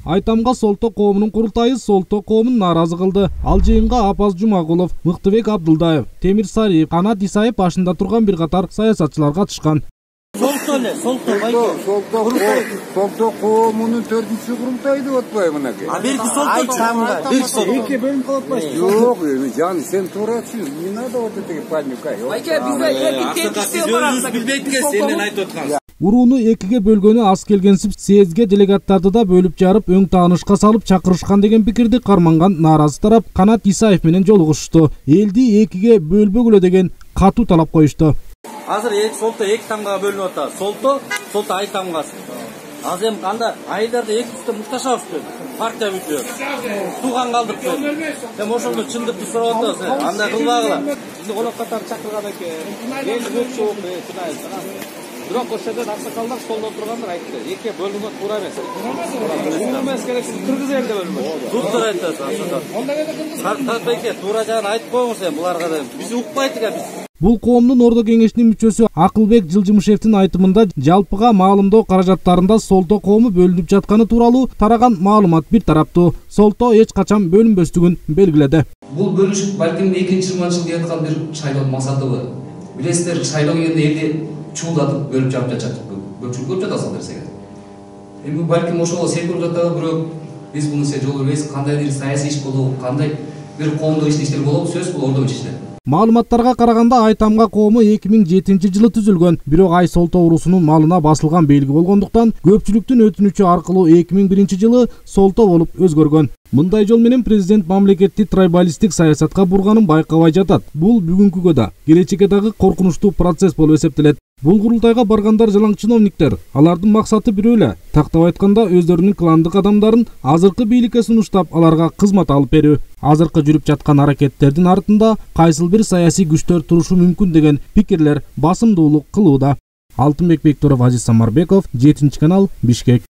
Айтамга Солто коомунун курултайы Солто коомун нааразы кылды. Ал жыйынга Апаз Жумагулов, Мыктыбек Абдылдаев, Темир Сариев, Канат Исаев башында турган бир катар саясатчылар катышкан. Солто коомунун 4-чү курултайы деп атпайбы мынакей. Берки Солто эки бөлүм кылып атпайсың. Жок, жан сен туурачы. Не надо вот эти пальмика. Айка бизге эки теңдикте барабыз. Билбейт сенден айтып аткан. Урууну экиге бөлгөнү аз келгенсип съездге делегаттарды да бөлүп жарып өң таанышка салып чакырышкан деген пикирди карманган нааразы тарап Канат Исаев менен жолугушушту. Элди экиге бөлбөгүлө деген катуу талап коюшту. Азыр Солто эки тамга бөлүнүп атат. Солто Айтамгасы. Азыр эми анда айдарды экибизде мушташабыз. Партия бүтүп. Тууган калдык. Эми ошондо чындыкты сурап атабыз. Андай кылбагыла. Бизди конок катары чакырган экен. Эл көп чогуу Бирок ошол жерде аксакалдар столдо тургандар айтты. Эки бөлүнгө туура эмес. Туура эмес керек. Кыргыз элде бөлүнгөн. Туруп айтасыз. Тартбайке туура жагын айтып коюңуз эми буларга да. Биз укпайт экен биз. Бул коомдун Ордо кеңешинин мүчөсү Акылбек Жылжымышевдин айтымында жалпыга маалымдоо каражаттарында Солто коому бөлүнүп жатканы тууралуу тараган маалымат бир тараптуу. Солто эч качан бөлүнбөстүгүн белгиледи. Бул бөлүшүп балким 2020 жылы жаткан бир шайлоо максатыбы. Билесиздер, шайлоо келгенде элди чуулатып бөлүп жаап жатат. Көпчүлүк жатасыңдар десең. Эми балким ошол секирип жаткан бирок биз буну жол бербейбиз. Кандай бир саясий иш болобу, кандай бир коомдук иштер болобу сөз бул Ордо ишинде. Маалыматтарга караганда Айтамга коому 2007 жылы түзүлгөн, бирок Ай Солто уруусунун малына басылган белги болгондуктан көпчүлүктүн өтүнүчү аркылуу 2001 жылы Солто болуп өзгөргөн. Мындай жол менен президент мамлекетти трайбалисттик саясатка бурганын байкабай жатат. Бул бүгүнкүгө да, келечекке дагы коркунучтуу процесс болуп эсептелет. Бул курултайга баргандар жалаң чиновниктер. Алардын максаты бирөө эле. Тактап айтканда өздөрүнүн кландык адамдарын азыркы бийликке сунуштап, аларга кызмат алып берүү. Азыркы жүрүп жаткан аракеттердин артында кайсыл бир саясий күчтөр турушу мүмкүн деген пикирлер басымдуулук кылууда. Алтынбек Бектуров, Азиз Самарбеков, 7 канал, Бишкек.